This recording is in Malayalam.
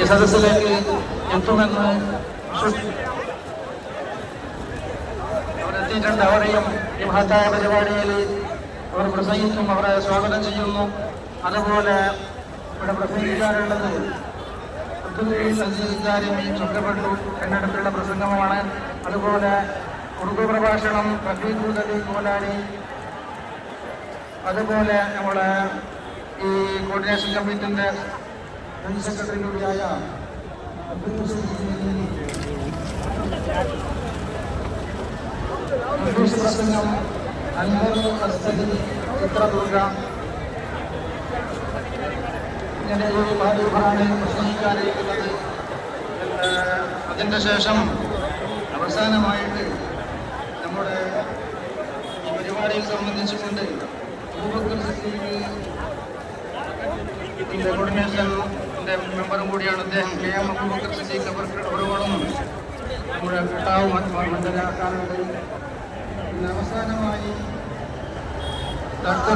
ഈ സദസ്സിലേക്ക് എത്തുമെന്ന് അവരെത്തിയിട്ടുണ്ട്. അവരെയും ഈ മഹത്തായ പരിപാടിയിൽ അവർ പ്രസംഗിക്കും, അവരെ സ്വാഗതം ചെയ്യുന്നു. അതുപോലെ ഇവിടെ പ്രസംഗിക്കാനുള്ളത് ചുറ്റപ്പെട്ടു എന്നിടത്തുള്ള പ്രസംഗമാണ്. അതുപോലെ ഉറുദു പ്രഭാഷണം റഫീഖ് അലി കോലാനി, അതുപോലെ നമ്മളെ ഈ കോർഡിനേഷൻ കമ്മിറ്റിന്റെ ജനറൽ സെക്രട്ടറി കൂടിയായ പ്രസംഗം അൻവർ അസ്തദി ചിത്രദുർഗ, ഇങ്ങനെ ഒരു ഭാഗമാണ് പ്രസംഗിക്കാനിരിക്കുന്നത്. അതിൻ്റെ ശേഷം അവസാനമായിട്ട് നമ്മുടെ ഈ പരിപാടിയെ സംബന്ധിച്ചുകൊണ്ട് കോർഡിനേഷൻ്റെ മെമ്പറും കൂടിയാണ് അദ്ദേഹം. കെ എം അബൂബക്കർ സിദ്ദീഖ് അവരോടും നമ്മുടെ കിട്ടാവ് മനസ്സിലാക്കാനുണ്ട്. പിന്നെ അവസാനമായി ഡോക്ടർ